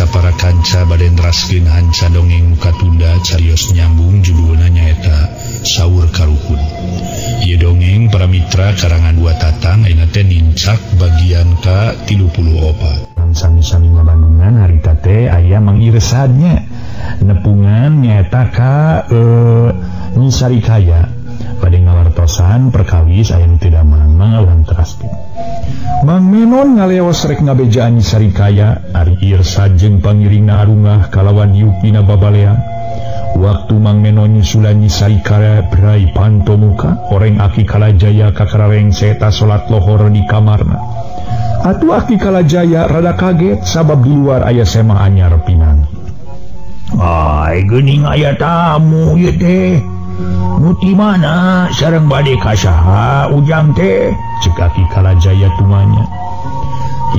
sapara kanca badendraskeun hanca dongeng Katunda carios nyambung judulna nyaeta Saur Karuhun. Ieu dongeng para mitra karangan dua tatang ayeuna teh nincak bagian ka-34. Sami-sami ngabandungan harita teh aya Mang Irsadnya. Nepungan nyaeta ka Nyi Sarikaya. Pada ngawartosan perkawis aya teu damang ngalantraskeun. Mang Menon ngaleos rek ngabejaan Nyi Sarikaya, Ari Irsad jeung pangiringna arungah kalawan yukina babalean. Waktu Mang Menon nyusulan Nyi Sarikaya berai panto muka, oreng Aki Kalajaya kakarareng seta salat lohor di kamarna. Atuh Aki Kalajaya rada kaget sabab di luar aya semah anyar pinang. Ai geuning aya tamu ieu teh. Nuti mana sareng bade kasaha ujang teh? Cek Aki Kalajaya tumanya.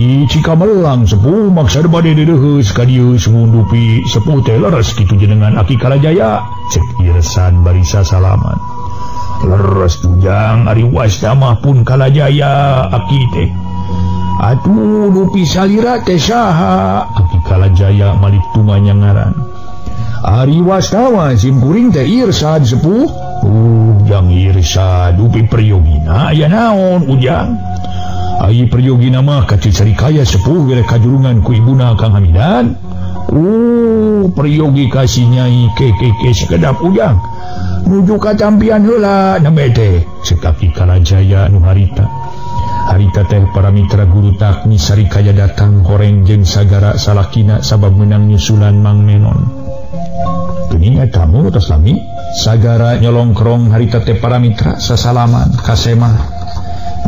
Cika melang sepuh maksud bade dedeheus ka dieu ngundupi sepuh teh leres kitu jenengan Aki Kalajaya. Cek Irsad barisa salaman. Leres ujang ari wasta mah pun Kalajaya Aki teh. Atuh nupi salira teh saha? Aki Kalajaya malik tumanya ngaran. Ari wastawa simkuring teh Irsad sepuh. Ujang Irsad upi priyogina aya naon ujang? Ai priyogina mah ka Nyi Sarikaya sepuh bere kajurungan ku ibuna Kang Hamidan. Priyogi ka si Nyai keke sakedap ujang. Nuju ka tampian heula nembe teh ceuk Aki Kalajaya nu harita. Harita teh para mitra guru tak Nyi Sarikaya datang horeng jeung sagara salakina sabab meunang nyusulan Mang Menon. Geuning tamu tos lami sagara nyolongkrong harita teh para mitra sasalaman kasemah.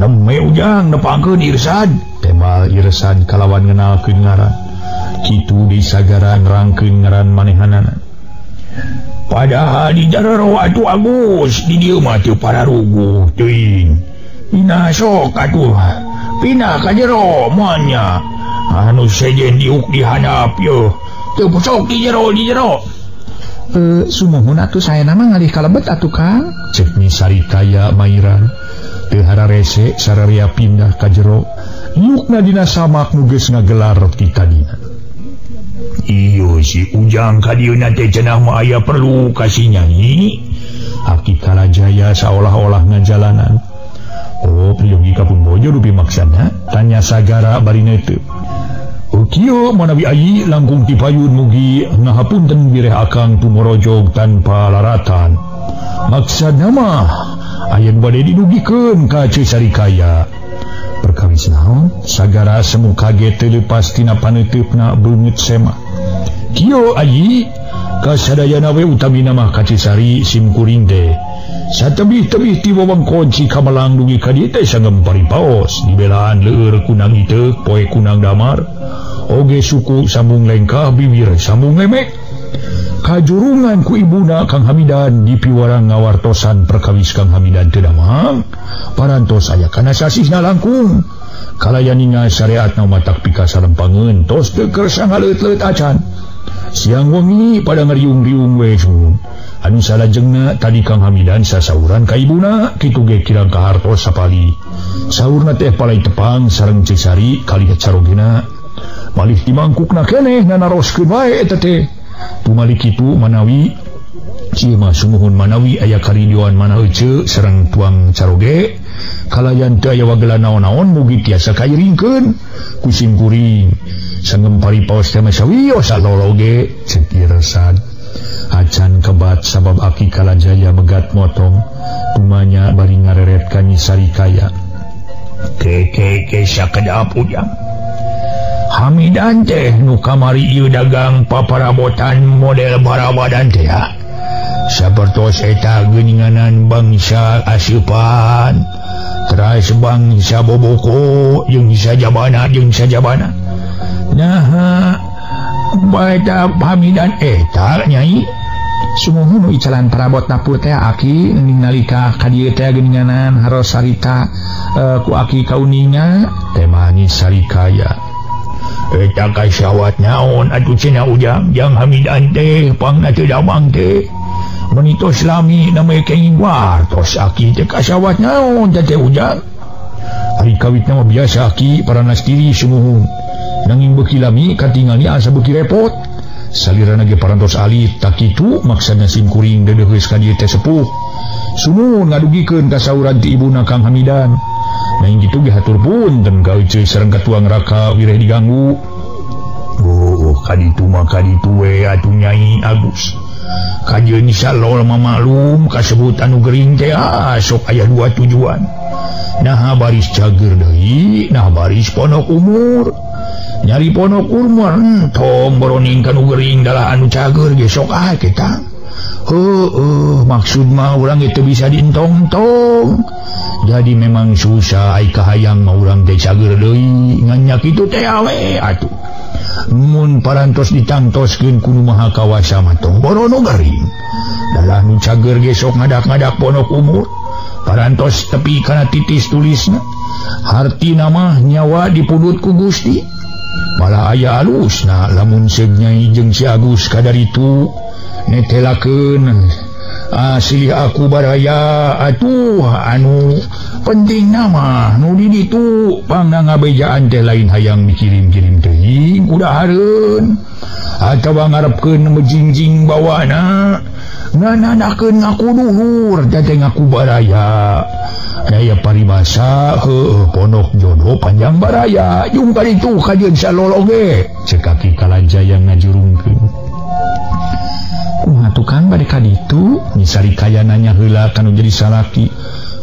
Neme ujang nepangkeun Irsad. Temal Irsad kalawan ngenalkeun ngaran. Kitu di sagara nerangkeun ngaran manehanana. Padahal di jarero atuh Agus di dieu mah teu pararuguh teuing. Dina sok atuh pindah ka jero moalnya. Anu sejen diuk di handap yeuh. Teu sok di jero. Sumuhun atuh saena mah ngalih kalebet atuh Kang. Cek Nyi Sarikaya mairan. Teu hararese sararea pindah ka jero. Yukna dina samak nu geus ngagelar ti tadina. Iyo si ujang ka dieuna teh cenah mah aya perlu ka si Nyai. Aki Kalajaya saolah-olah ngajalanan. Priyogi ka Punbojo rupi maksana? Tanya sagara barina teu. Kieu manawi ayi langkung ti payun mugi ngahapunten bireh akang tumorojog tanpa laratan. Maksudna mah aya bade dinugikeun ka Nyi Sarikaya. Perkawis naon? Sagara semu kaget teu leupas tina paneutupna beungeut sema. Kieu ayi kasadayana we utamina mah ka Nyi Sari simkuring teh. Satebih-tebih ti wewengkon si Kamalang dugi ka dieu teh sangem paripaos dibelaan leueur kunang iteuk poe kunang damar. Oge suku sambung lengkah bibir sambung lemek. Kajurungan ku ibuna Kang Hamidan di piwarang ngawartosan perkawis Kang Hamidan teu damang. Parantos aya kana sasihna langkung. Kalayaninga syariatna matak pika sarempangeun tos teu keur sangaleut-leut acan. Siang wengi pada ngariung-riung we sun. Anu salajengna tadi Kang Hamidan sasauran ka ibuna kitu ge kirang kahartos sapali. Saurna teh palai tepang sareng Nyi Sari kalih carogena. Malih dimangkukna keneh nanaroskeun wae eta teh. Pumalik kitu manawi ieu mah sumuhun manawi aya karidioan mana heuceu sareng tuang caroge. Kalayan teu aya wagela naon-naon mugi tiasa kairingkeun ku simkuring. Sangem paripaos teh mah sawios salologe cek Irsad. Acan kebat sabab Aki Kalajaya megat motong. Tumanya bari ngareret ka Nyi Sarikaya. Keke sakedap ujang. Hamidan teh nu kamari ieu dagang paparabotan model barabadan teh ya. Sapertos eta geuninganan bangsa asupan. Teras bangsa boboko jeung sajabana. Nah, baeta Hamidan eta Nyai. Sumuhun icalan parabot napur teh Aki nalika ka dieu teh geuninganan haros sarita ku Aki kauninga teh Nyi Sarikaya. Eta kasyawat naon atuh cenah ujang jang Hamidan teh pangna teu damang teh. Menitos lami name kenging wartos Aki teh kasyawat naon teh ujang. Ari kawitna mah biasa Aki paranas diri sumuhun. nanging beki lami katingali asa beki repot salirana ge parantos alit tak kitu maksana sim kuring dedeheus ka dieu teh sepuh sumun ngadugikeun ka sauran ti ibuna Kang Hamidan nanging kitu ge hatur punten ka euceui sareng katuang raka wireh diganggu. Kaditu mah kaditu we atuh Nyai Agus kajeun salol mamaklum kasebut anu gering teh sok aya dua tujuan. Nah baris cager deui, nah baris ponok umur. Nyari ponok umur entong boroning kanu gering dalah anu cager ge sok ae kita. Maksud mah urang itu bisa dientong-entong. Jadi memang susah ai kahayang mah urang teh cager deui ngan nya kitu teh awe atuh. Mun parantos ditangtoskeun ku Maha Kawasa mah tong borono gering. Dalah nu cager ge sok ngadak-ngadak ponok umur. Parantos tepi kana titis tulisna. Hartina mah nyawa dipudut ku Gusti. Malah aya alusna lamun seug Nyai jeung si Agus kadaritu netelakeun asli aku baraya atuh anu penting nama nu di ditu pangna ngabejaan teh lain hayang dikirim-kirim teuing kudahareun atawa ngarepkeun mejingjing bawana ngananakeun ngaku duhur teh ngaku baraya daya paribasa ponok jodoh panjang baraya jeung kaditu kajeun salolo ge ceuk Kaki Kalajaya ngajurungkeun. Tukang bade kaditu nyisari kaya nanya heula kanu jadi salaki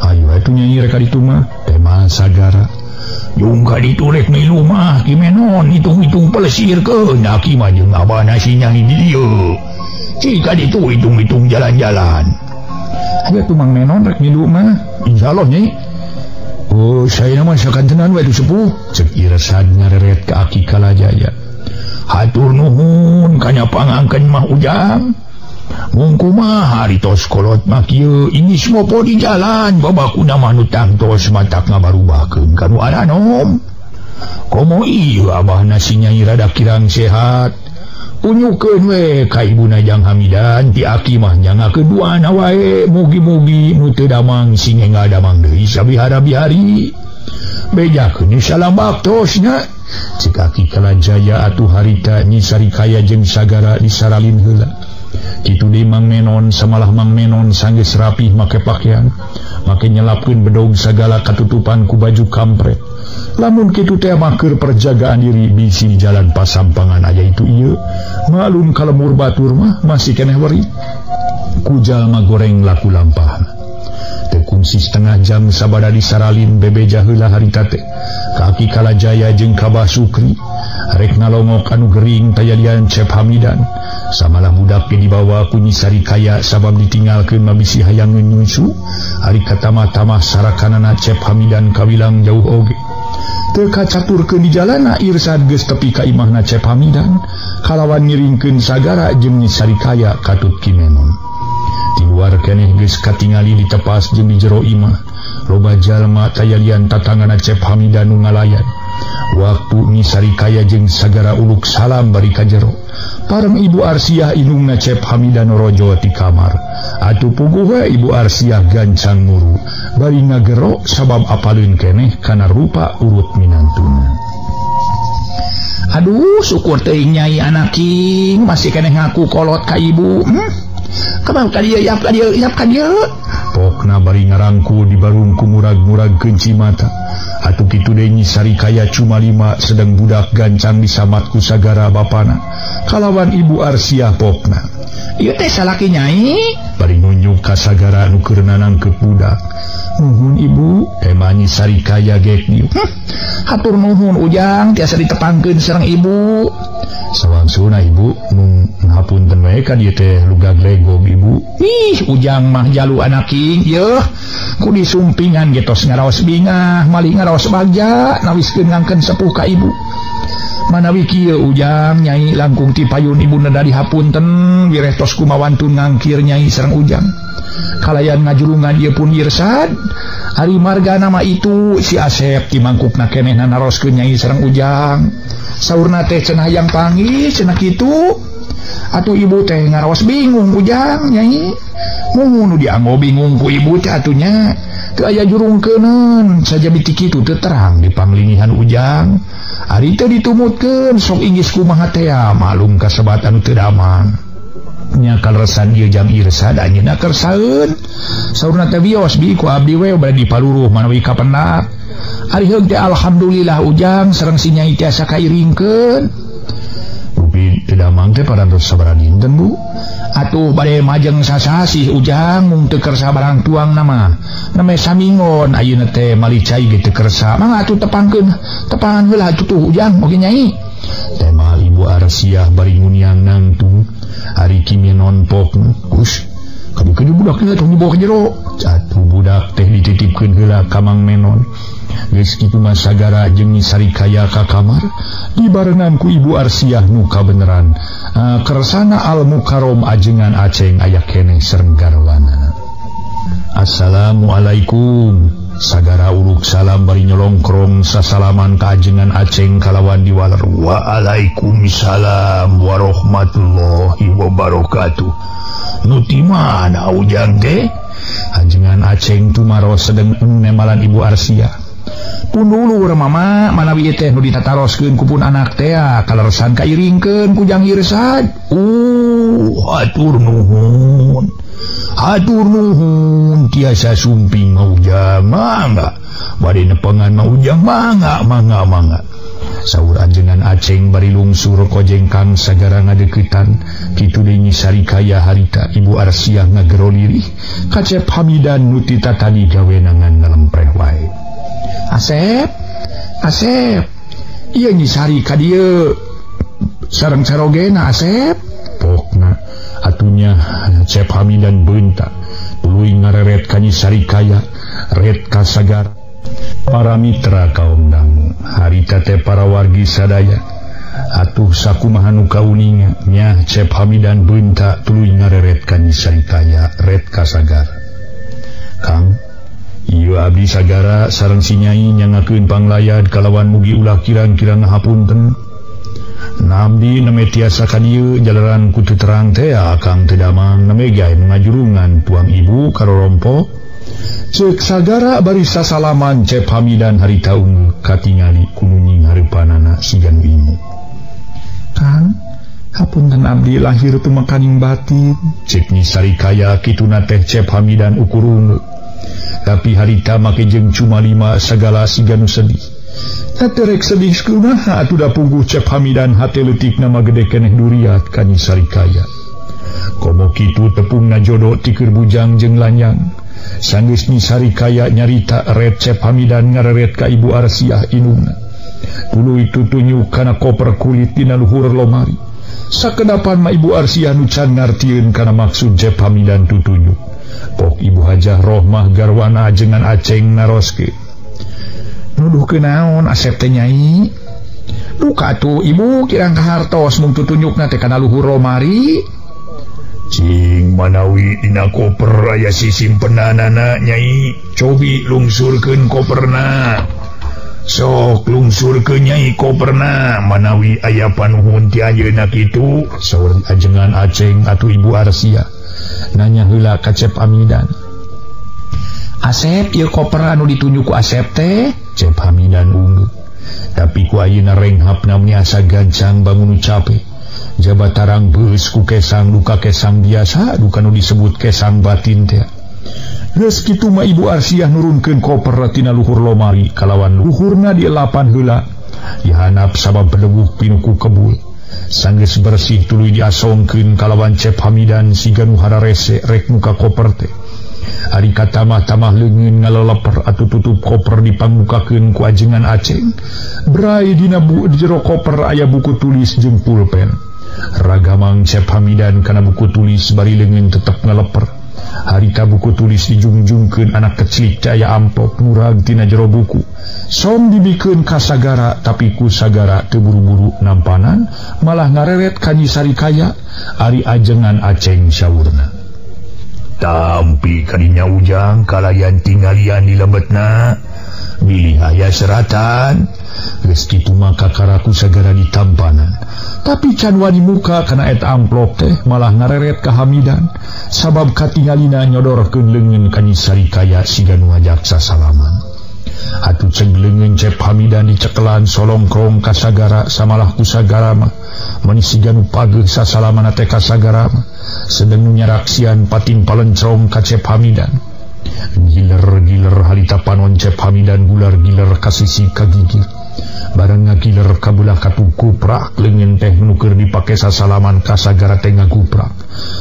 ayo atuh Nyai rek kaditu mah tema sagara yung kaditu rek milu mah kimenon hitung-hitung pelesirkeun aki mah jeung abana si Nyai di dieu ci kaditu hitung-hitung jalan-jalan ayo atuh Mang Menon rek milu mah insyaallah Nyai. Saya mah sakantenan we atuh sepuh ceuk Iresad ngareret ka Aki Kalajaya. Hatur nuhun kanya pangangkeun mah ujang. Mungku mah haritos kolot mah kieu ingis mopo di jalan babakuna mah nu tangtos matak ngabarubahkeun kanu aranom. Komo ieu abahna si Nyai rada kirang sehat. Unyukeun we ka ibuna Jang Hamidan ti Aki mah nyangakeun duana wae mugi-mugi nu teu damang sing enggal damang deui sabihara-bihari. Bejakeun salam baktosna ceuk Aki Kalajaya atuh harita nyisari kaya jeung sagara disaralin heula. Kitu deui Mang Menon samalah Mang Menon sanggeus rapih make pakaian make nyelapkeun bedog sagala katutupan ku baju kampret. Lamun kitu teh mah keur perjagaan diri bisi jalan pasampangan aja itu ieu malum kalemur batur mah masih keneh weri ku jalma goreng laku lampahna. Teu kungsi setengah jam sabada disaralin bebeja heula harita teh Kaki Kalajaya jeung Kabah Sukri rek ngalongok anu gering tayalian Cep Hamidan. Samalah budak ge dibawa ku nyisari kaya sabab ditinggalkeun mabisi hayang nyusu ari katamah-tamah sarakanana Cep Hamidan kawilang jauh oge. Teu kacaturkeun di jalanna Irsad geus tepi ka imahna Cep Hamidan kalawan ngiringkeun sagara jeung nyisari kaya katut kimenon. Di luar keneh geus katingali di tepas jeung di jero imah loba jalma tayalian tatangana Cep Hamidan nu ngalayan. Waktu nyisari kaya jeung sagara uluk salam bari ka jero pareng Ibu Arsiah indungna Cep Hamidan rojo ti kamar. Atuh puguh we Ibu Arsiah gancang muru bari ngagero sabab apaleun keneh kana rupa urut minantuna. Aduh syukur teuing Nyai anaking masih keneh ngaku kolot ka ibu. Kamang ka dieu yap ka dieu. Pokna bari ngarangku di barungku murag-murag kenci mata. Atuh kitu deui nyisari kaya cuma 5 sedang budak gancang disamat ku sagara bapana kalawan Ibu Arsiah pokna. Ieu teh salaki Nyai bari nunjuk ka sagara nu keur nanangkeun budak. Nuhun Ibu tema nyisari kaya gek dieu. Hatur nuhun ujang tiasa ditepangkeun sareng Ibu. Sawangsuna Ibu mung ngapunten we ka dieu teh lugag legog Ibu. Ujang mah jalu anaking yeuh ku disumpingan getos ngaraos bingah mali ngaraos bagja nawiskeun ngangkeun sepuh ka Ibu. Manawi kieu ujang Nyai langkung ti payun Ibu neda dihapunten wireh tos kumawantun ngangkir Nyai sareng ujang. Kalayan ngajurungan ieu pun Irsad ari marga nama itu si Asep ti mangkukna kenehna naroskeun Nyai sareng ujang. Saurna teh cenah hayang panggih cenah kitu. Atuh Ibu teh ngaraos bingung ujang Nyai. Mun nu dianggo bingung ku Ibu teh atunya aya jurung kenen saja bitik itu terang di panglingihan ujang harita ditumutkeun sok inggis kumaha teh malum kasebatan teu damang nya kaleresan ieu jam irsad anjeunna kersaeun saurna teh bios bi ku abdi we bade dipaluruh manawi kapendak ari heung teh alhamdulillah ujang sareng si nyai teh asa kairingkeun rupi teu damang teh parantos sabaraha dinten Bu atuh bade majeng sasasih ujang mung teu kersa barang tuang nama samingon ayeuna teh malicai ge teu kersa mangga atuh tepangan heula atuh ujang oge nyai tema Ibu Arsiah bari nguniang nangtung hari kimi nonpok kus kadu budak teh tong dibawa ka jero atuh budak teh dititipkeun heula ka Mang Menon geus kitu mah sagara jeung Sarikaya ka kamar dibarengan ku Ibu Arsiah nu kabeneran kersana Al Mukarrom ajengan Aceng aya keneh sareng garwana. Assalamualaikum sagara uruk salam bari nyolongkrong sasalaman ka ajengan Aceng kalawan diwaler. Waalaikumsalam warahmatullahi wabarakatuh. Nu ti mana ujang teh? Ajengan Aceng tumaros sedeng nemalan Ibu Arsiah. Punulur mama manawi teh nu ditataroskeun ku pun anak teh kaleresan kairingkeun ku Jang Irsad. Hatur nuhun tiasa sumping ujang mangga bade nepengan ujang mangga saur ajengan Aceng bari lungsur kojengkang sagara ngadeuketan kitu deui Nyi Sarikaya harita Ibu Arsiah ngagero lirih kacep Hamidan nu tita tadi gawenangan ngalempreh wae. Asep iya Nyi Sari ka dieu sareng sarogena Asep pokna atunya Cep Hamidan beunta tuluy ngareret ka Nyi Sarikaya ret ka sagara para mitra kaum dangu harita teh para wargi sadaya atuh sakumaha nu kauninga nya Cep Hamidan beunta tuluy ngareret ka Nyi Sarikaya ret ka sagara. Kang ieu abdi sagara sareng si nyai nyangakeun panglayad kalawan mugi ulah kirang-kirang ngahapunten. Nabdi neme tiasa ka dieu jalaran kutu terang teh akang teu damang neme gae ngajurungan tuang ibu karo rompok. Ceuk sagara bari sasalaman Cep Hamidan harita ungu katingali kununying hareupanana sigan wimu. Kang, hapunten abdi lahir tumekaning batin. Cek Nyi Sarikaya kituna teh Cep Hamidan ukur ungu. Tapi harita make jeung cuma 5 sagala siganu sedih. Taterek sedih kunaha atuh da pungguh Cep Hamidan hate leutikna mah gede keneh duriat ka Nyi Sarikaya. Komo kitu tepungna jodoh ti keur bujang jeung lanyang. Sanggeus Nyi Sarikaya nyarita ret Cep Hamidan ngareret ka Ibu Arsiah inungna. Tuluy tutunyuk kana koper kulit dina luhur lomari. Sakedapan mah Ibu Arsiah nu can ngartieun kana maksud Cep Hamidan tutunyuk. Pok Ibu Hajah Rohmah garwana ajengan Aceng naroske. Nuduh kenaon Asep teh nyai? Duka atuh Ibu kirang kahartos mung tutunyukna teh kana luhur lomari. Cing manawi dina koper aya simpenanana nyai, cobi lungsurkeun koperna. Sok lungsurkeun nyai koperna manawi aya panuhun ti ayeuna kitu saur ajengan Aceng atuh Ibu Arsiah. Nanya heula ka Cep Hamidan. Asep ieu koper anu ditunjuk ku Asep teh? Cep Hamidan unggul. Tapi ku ayeuna renghapna asa gancang bangun capek. Jabat tarang beus ku kesang duka kesang biasa duka nu disebut kesang batin teh. Geus kitu mah Ibu Arsiah nurunkeun koper tina luhur lomari kalawan luhurna dielapan heula. Dihanap sabab belewuh pinuku kebul. Sanggeus bersih tuluy diasongkeun kalawan Cep Hamidan siga nu hararese rek muka koper teh. Ari katamah-tamah leungeun ngaleleper atuh tutup koper dipangmukakeun ku ajengan Aceng. Brai dina jero koper aya buku tulis jeung pulpen. Ragamang Cep Hamidan kana buku tulis bari leungeun tetep ngaleper. Harita buku tulis dijungjungkeun anak kecil caya amplop murag tina jero buku. Som dibikeun ka sagara tapi ku sagara teu buru-buru nampanan malah ngareret ka Nyi Sarikaya ari ajengan Aceng saurna. Tampi kadinya ujang kalayan tinggalian di lembetna Milih aya seratan geus kitu maka karaku sagara ditampanan. Tapi can wani muka kana eta amplop teh malah ngareret ka Hamidan sabab katingalina nyodorkeun leungeun ka Nyi Sarikaya siga nu ngajak sasalaman. Atuh ceng leungeun Cep Hamidan dicekelan solongkrong ka sagara samalah ku sagara mah mani siga nu pageuh sasalaman teh ka sagara mah sedeng nu nyaraksian pating palencrong ka Cep Hamidan. Giler halita panon Cep Hamidan gular giler kasisi kagigir barang ngagiler kabulah katu kuprak leungeun teh nu keur dipake sasalaman ka sagara teh ngaguprak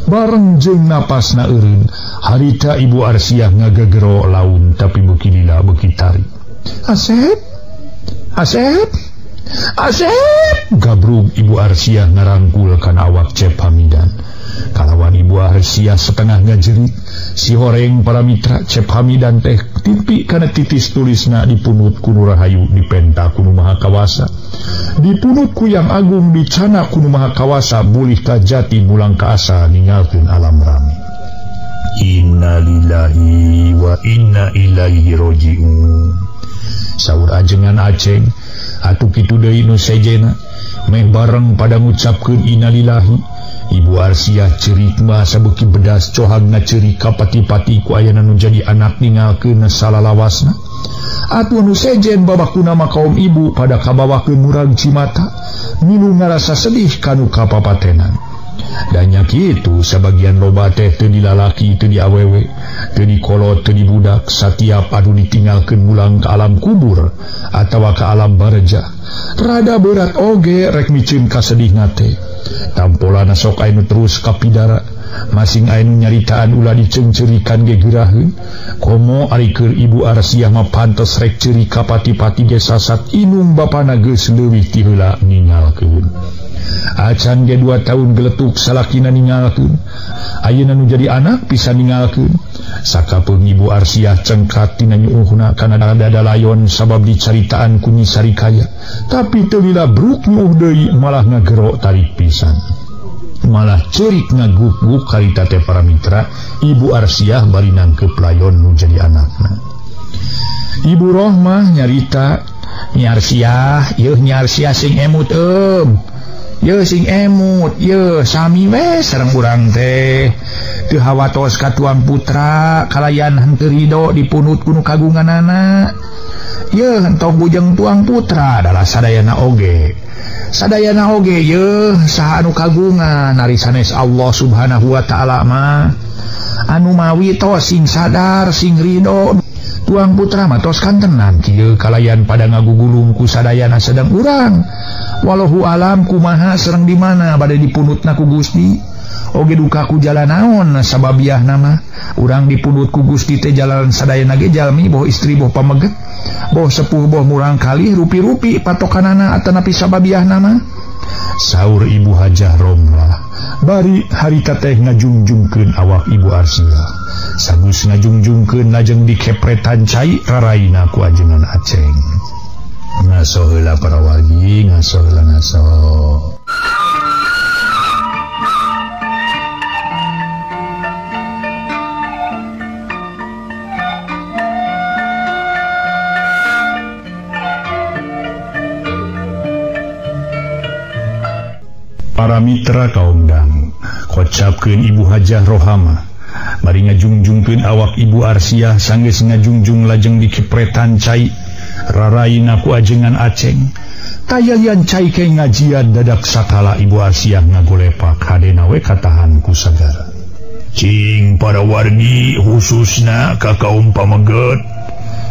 bareng jeung napasna eureun harita Ibu Arsiah ngagegero laun tapi beuki lila beuki tari. Asep gabrug Ibu Arsiah ngarangkul kana awak Cep Hamidan. Kalawan Ibu Arsiah setengah ngajerit si horeng para mitra Cep Hamidan teh tipi kana titis tulisna dipunut ku Nu Rahayu dipenta ku Nu Maha Kawasa dipunut ku Yang Agung dicana ku Nu Maha Kawasa bulih ka jati mulang ka asa ninggalkeun alam rami. Innalillahi wa inna ilaihi rajiun. Saur ajengan Aceng atuh kitu deui nu sejena meh bareng pada ngucapkeun innalillahi. Ibu Arsiah cerit mah sabeuki bedas cohagna ceuri ka pati-pati ku ayana nu jadi anak ninggalkeun salalawasna. Atuh nu sejen babakuna mah kaum ibu pada kabawakeun murang cimata milu ngarasa sedih kanu kapapatenan. Danya kitu sabagian loba teh teu di lalaki teu di awewe teu di kolot teu di budak satiap anu ditinggalkeun mulang ka alam kubur atawa ka alam barja rada berat oge rek micin kasedihna teh. Tampolana sok anu terus kapidara masing anu nyaritaan ulah dicengcerikan ge geuraheun komo ari keur Ibu Arsiah mah pantes rek ceuri ka pati-pati ge sasat inung bapana geus leuwih ti heula ninggalkeun. Acan ge 2 tahun geletuk salakina ninggalkeun ayeuna nu jadi anak bisa ninggalkeun. Sakapeung Ibu Arsiah cengkat tina nyuuhna kana dada layon sabab dicaritaan ku Nyi Sarikaya tapi teu lila bruk nyuuh deui malah ngagero tarik pisan malah ceurik ngaguk-guk karita teh para mitra Ibu Arsiah bari nangkep layon nu jadi anakna. Ibu Rohmah nyarita Nyi Arsiah sing emut Ye sing emut, ye sami we sareng urang teh teu hawatos ka tuang putra kalayan henteu ridho dipunut ku nu kagunganana. Ye hentong bujeng tuang putra adalah sadayana oge ye saha anu kagungan ari sanes Allah Subhanahu wa taala mah anu mawi tos sing sadar sing ridho. Tuang putra mah tos kantenan kieu kalayan pada ngagugulung ku sadayana sedang urang. Wallahu alam kumaha sereng di mana bade dipunutna ku Gusti. Oge duka ku jalan naon sababiahna mah urang dipunut ku Gusti teh jalan sadayana ge jalmi boh istri boh pameget boh sepuh boh murang kali rupi-rupi patokanana atanapi sababiahna mah. Saur Ibu Hajah Romlah bari harita teh ngajungjungkeun awak Ibu Arsiah sagus ngajungjungkeun lajeng dikepretan cai raraina ku ajengan Aceng. Ngaso heula para wargi, ngaso heula ngaso. Para mitra kaundang kocapkeun Ibu Hajah Rohama bari ngajungjungkeun awak Ibu Arsiah sanggeus ngajungjung lajeng dikepretan cai raraina ku ajengan Aceng. Tayalian cai ke ngajian dadak sakala Ibu Arsiah ngagolepak hadena we katahan ku sagara. Cing para wargi khususna ka kaum pameget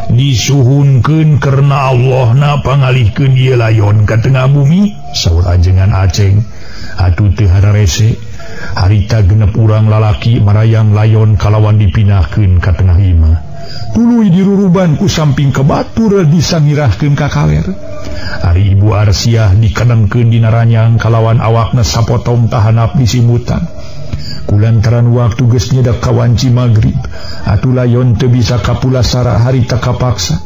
disuhunkeun karena Allah na pangalihkeun ieu layon ka tengah bumi. Saur ajengan Aceng atuh teu hararese harita genep urang lalaki marayang layon kalawan dipinahkeun ka tengah imah. Tuluy diruruban ku samping ke batur disangirahkeun ka kaler. Ari Ibu Arsiah dikenengkeun dina ranyang kalawan awakna sapotong tahanap disimutan. Kulantaran waktu geus nyedak ka wanci magrib, atuh layon teu bisa kapulasara harita kapaksa.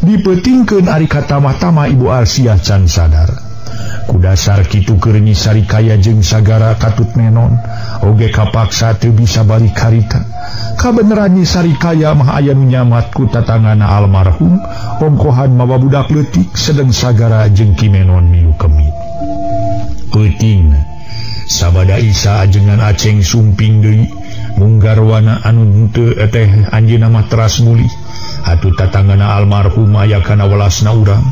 Dipeutingkeun ari katamah-tamah Ibu Arsiah can sadar. Kudasar kitu kerenyi sarikaya jeung sagara katut menon oge kapaksa teu bisa balik harita. Kabeneran nyi sarikaya mah aya nu nyamat ku tatangana almarhum ongkohan mawa budak leutik sedeng sagara jeung kimenon milu kemit. Peuting sabada Isa ajengan Aceng sumping deui munggarwana anu teu teh anjeunna mah teras muli. Atuh tatangana almarhum aya kana welasna urang.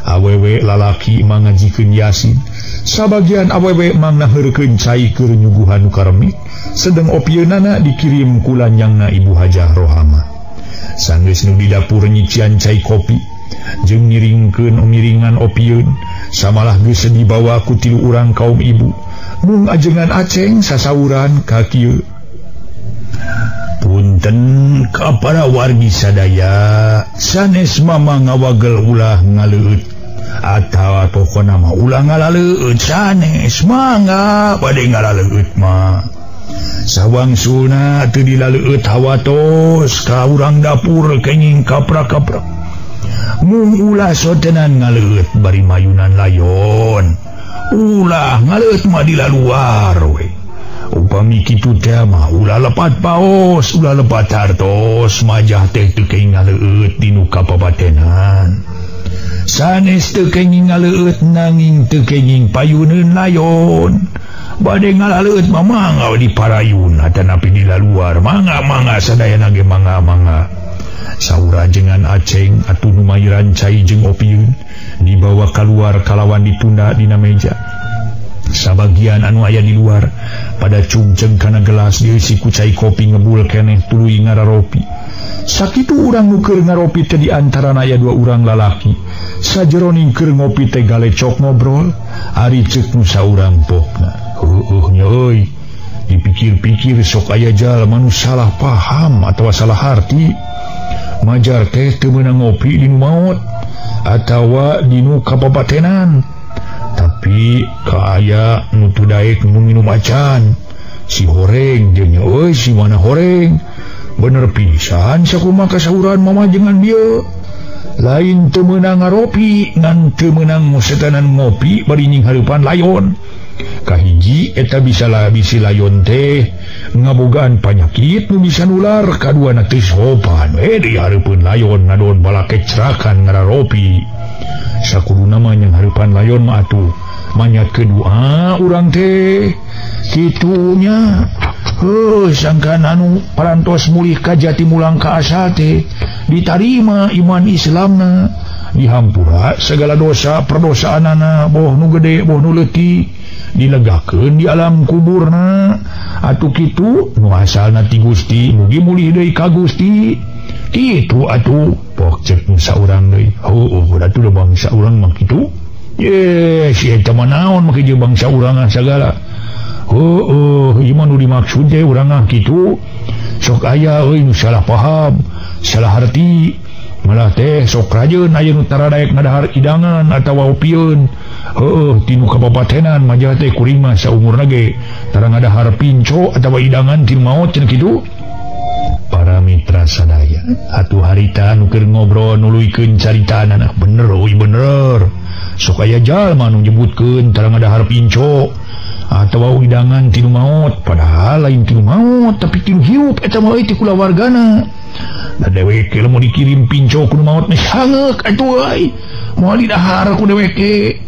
Awewe lalaki mangajikeun Yasin, sabagian awewe mangna heurekeun cai keur nyuguhan nu karemik, sedeng opieunana dikirim ku lanjangna Ibu Hajah Rohama. Sanggeus nu di dapur nyician cai kopi jeung ngiringkeun miringan opieun, samalah geus dibawa ku 3 urang kaum ibu. Mung ajengan Aceng sasauran ka kieu. Punten ka para wargi sadaya, sanes mama ngawagel ulah ngaleueut atawa pokona mah ulah ngalaleueut sanes mangga bade ngalaleueut mah. Sawangsulna teu dilaleueut hawatos ka urang dapur kenging kaprak-kaprak. Mung ulah sotenan ngaleueut bari mayunan layon. Ulah ngaleueut mah di luar we. Upami kitu teh mah ulah lepat paos, ulah lepat hartos, majah teh teu kenging ngaleueut dinu kapabatenan. Sanes teu kenging ngaleueut nanging teu kenging payuneun layon. Bade ngalaleueut mah mangga di parayun atanapi di luar. Mangga sadayana ge mangga. Saur ajengan Aceng atuh nu mayiran cai jeung opieun dibawa keluar kalawan ditunda dina meja. Sabagian anu aya di luar pada cungceng kana gelas diisi ku cai kopi ngebul keneh tuluy ngararopi. Sakitu urang nu keur ngaropi teh di antarana aya 2 urang lalaki. Sajeroning keur ngopi teh galecok ngobrol, ari ceuk nu saurang popna. Nya euy, dipikir-pikir sok aya jalma nu salah paham atawa salah harti. Majar teh teu meunang ngopi dinu maot atawa dinu kapabatenan. Tapi kaaya nu teu daek minum acan si horeng jeung euy si mana horeng bener pisan sakumaha kasauran mama jengan dieu lain teu meunang ngaropi ngan teu meunang setanan ngopi bari nying hareupan layon. Kahiji eta bisa bisi layon teh ngabogaan panyakit nu bisa nular, kaduana teu sopan di hareupeun layon ngadon balake cerakan ngararopi. Sakuduna mah yang hareupan layon mah atuh manyat kedua urang teh kitunya. Sangkan anu parantos mulih ka jati mulang ka asal teh ditarima iman Islamna, dihampura segala dosa perdosaanana boh nu gede boh nu leutik dilegakeun di alam kuburna. Atuh kitu nu asalna ti Gusti mugi mulih deui ka Gusti. Kitu atuh pok ceuk nu saurang deui. Atuh da bangsa urang mah kitu. Si eta mah naon make jeung bangsa urang sagala. Ieu mah nu dimaksud teh urang kitu. Sok aya euy nu salah paham, salah harti. Malah teh sok rajeun aya nu taradaek ngadahar idangan atawa opieun. Tinu kapabatenan majah teh kuring mah saumurna ge tara ngadahar pinco atawa idangan tinu maot cenah kitu. Para mitra sadaya, atuh harita nu keur ngobrol nuluykeun caritanana bener euy bener. Sok aya jalma nu nyebutkeun tara ngadahar pinco atawa idangan tinu maot, padahal lain tinu maot tapi tinu hirup eta mah ti kulawargana. Da deweke lamun dikirim pinco ku maot mah sangeuk atuh euy. Moal didahar ku deweke.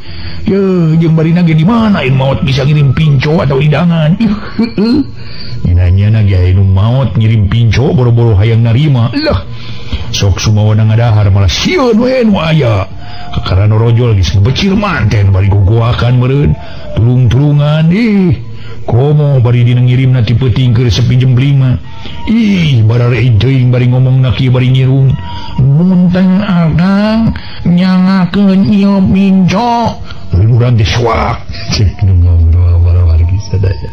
Ye jeung barina ge di mana in maot bisa ngirim pinco atau idangan. Nanya ge anu maot ngirim pinco boro-boro hayang narima. Lah sok sumawana ngadahar malah sieun we nu aya. Karana rojol geus becil manten bari gogoakan meureun tulung-tulungan komo bari dina ngirimna ti peuting keur sepinjem beli mah barare teuing bari ngomongna kieu bari ngirung munteng adang nyangakeun ieu pinco urang teh suak cek nu ngobrol wargi sadaya.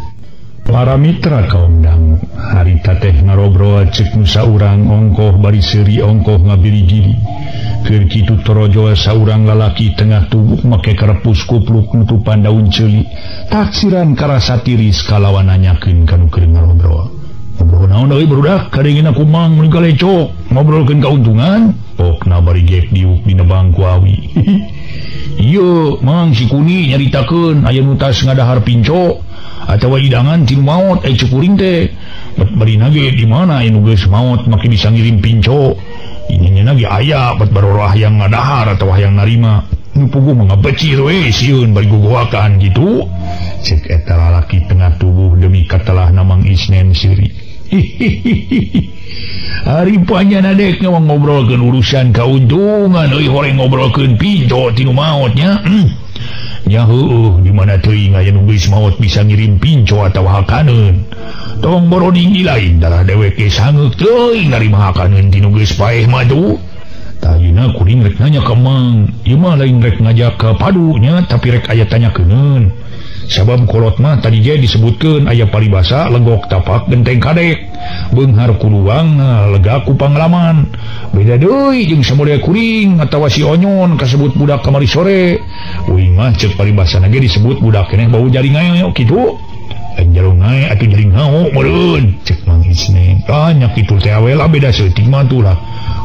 Para mitra kaum dangu harita teh ngarobrol cek nu saurang ongkoh bari seuri ongkoh ngabiri-giri. Keur kitu torojol saurang lalaki tengah tubuh make karepus kupluk nutupan daun ceuli taksiran karasa tiris kalawan nanyakeun kanu keur ngarobrol. Ngobrol naon euy barudak kadengina kumaha mun galecok ngobrolkeun kauntungan pokna bari gek diuk dina bangku awi. Iya mang si Kuni nyaritakeun aya nu tas ngadahar pinco atawa hidangan tinu maot cukuring teh bari nage di mana anu geus maot make bisa ngirim pinco ini nage aya bat barorah yang ngadahar atawa yang narima nu puguh mangabecir we sieun bari gugoakan gitu cek eta lalaki tengah tubuh demi katelah namang Isnen siri hari panjang adek ngobrolkeun urusan kauntungan euy horeng ngobrolkeun pinco tinu maotnya nya heueuh di mana teuing aya nu geus maot bisa ngirim pinco atawa hakaneun tong boroding lain dalah deweke sangeuk teuing narima hakaneun tinu geus paeh madu tayina kuring rek nanya ka mang ieu mah lain rek ngajak ka padunya tapi rek aya tanyakeun sabab kolot mah tadi je disebutkeun aya paribasa legok tapak genteng kadek beunghar kuluang lega ku pangalaman beda deui jeung samodel kuring atawa si onyon kasebut budak kamari sore uing mah ceuk paribasana ge disebut budak keneh bau jari ngayo kitu anjaro ngae atuh jari ngao meureun ceuk Mang Isnen tanya kitu teh we lah beda seutik mah tuh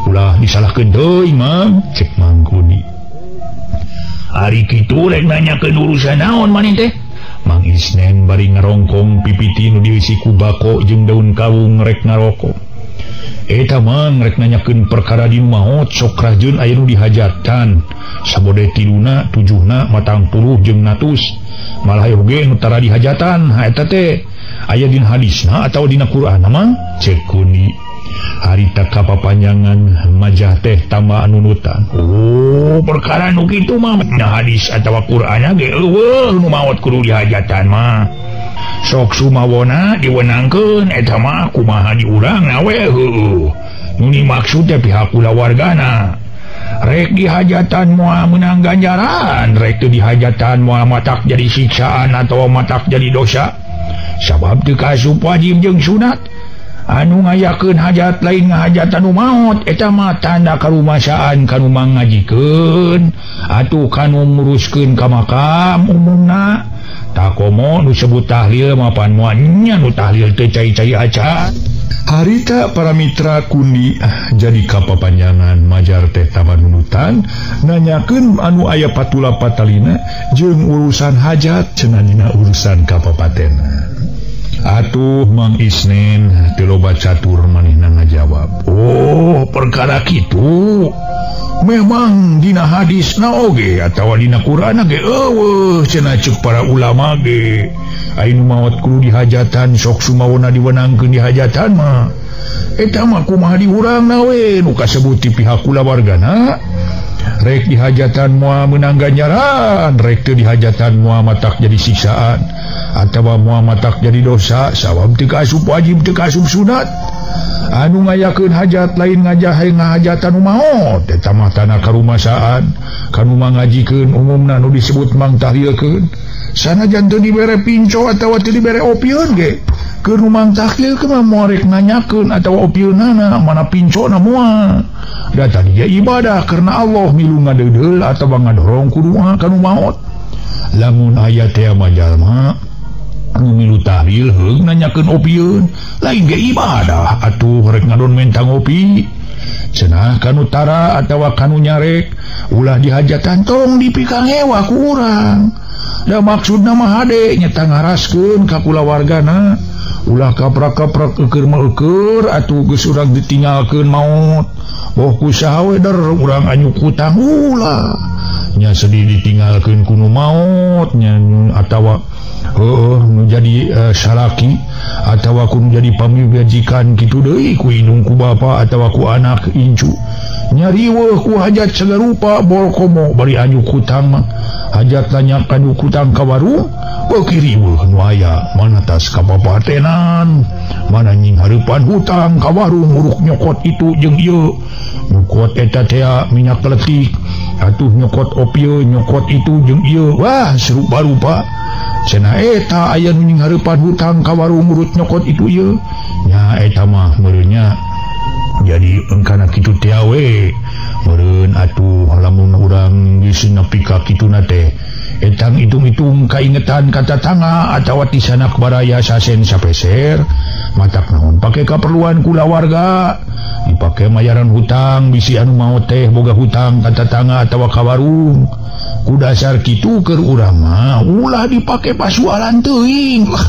ulah disalahkeun deui Mang ceuk Mang Kuni ari kitu rek nanyakeun urusan naon maneh teh Mang Isnen bari ngarongkong pipiti nu diisi ku bako jeung daun kawung rek ngarokok eta mang rek nanyakeun perkara di maot sok rajeun aya nu dihajatan sabode tiluna tujuna 40 jeung 100 malah oge nu tara dihajatan eta teh aya dina hadisna atawa dina Quran mah cek Kuni harita kapapanjangan majah teh tambah nunutan perkara nu kitu mah na hadis atawa Qur'an ge eueuh nu maot kudu dihajatan mah sok sumawona diwenangkeun eta mah kumaha diurang na we heueuh nu dimaksud teh pihak kulawargana rek dihajatan moal meunang ganjaran rek teu dihajatan moal matak jadi siksaan atawa matak jadi dosa sabab teu kasup wajib jeung sunat anu ngayakeun hajat lain ngahajatan nu maot eta mah tanda karumasaan kanu mangajikeun atuh kanu nguruskeun ka makam umumna takomo nu sebut tahlil mapan moal nya nu tahlil teu cai-cai acan harita para mitra Kuni jadi kapapanjangan majar teh tabanunutan nanyakeun anu aya patula patalina jeung urusan hajat cenah dina urusan kapapatenan atuh Mang Isnen teu loba catur manehna ngajawab perkara kitu memang dina hadisna oge atawa dina Qur'an ge eueuh cenah ceuk para ulama ge anu maot kudu dihajatan sok sumawona diwenangkeun dihajatan mah eta mah kumaha diurangna we nu kasebut ti pihak kulawargana rek dihajatan moal meunang ganjaran rek teu dihajatan moal matak jadi siksaan atawa moal matak jadi dosa sabab teu kasup wajib teu kasup sunat anu ngayakeun hajat lain ngajahe ngahajatan nu maot eta mah tanda karumasaan kanu mangajikeun umumna nu disebut mang tahlilkeun sanajan teu dibere pinco atawa teu dibere opieun ge keur nu mang tahlil keur mah rek nanyakeun atawa opieunana mana pincona moal da tadi ya ibadah karena Allah milu ngadeudeuh atawa ngadorong kudu kanu maot lamun aya teh majalma anu milu tahlil heung nanyakeun opieun lain ge ibadah atuh rek ngadon mentang opi cenah kanu tara atawa kanu nyarek ulah dihajatan tong dipikang hewa ku urang da maksudna mah hade nyata ngaraskeun ka kulawargana ulah kaprak-kaprak eukeur atuh geus urang ditinggalkeun maot boh kusaha we der urang anyuk hutang ulah nya sedih ditinggalkeun kuno maot nya atawa nu jadi salaki atawa kudu jadi pamibajikan kitu deui ku indung ku bapa atawa ku anak incu nyariweuh ku hajat sagarupa bol komo bari anyuk hutang mah hajat tanya anyuk hutang ka warung beuki-riweuh nu aya mana tas kapapatenan mana nying hareupan hutang ka warung uruk nyokot itu jeung ieu nyokot eta teh minyak letik atuh nyokot opio nyokot itu jeung ieu wah serupa-rupa cenah eta aya nu nying hareupan hutang ka warung urut nyokot itu ieu nya eta mah meureunnya jadi engkana kitu teh we meureun atuh lamun urang geus nepi ka kituna teh etang hitung-hitung kaingetan kata tangga atawa tisanak baraya sasen sapeser matak naon pake keperluan kulawarga dipake mayaran hutang bisi anu mau teh boga hutang kata tangga atawa ka warung ku dasar kitu keur urang mah ulah dipake pasualan teuing lah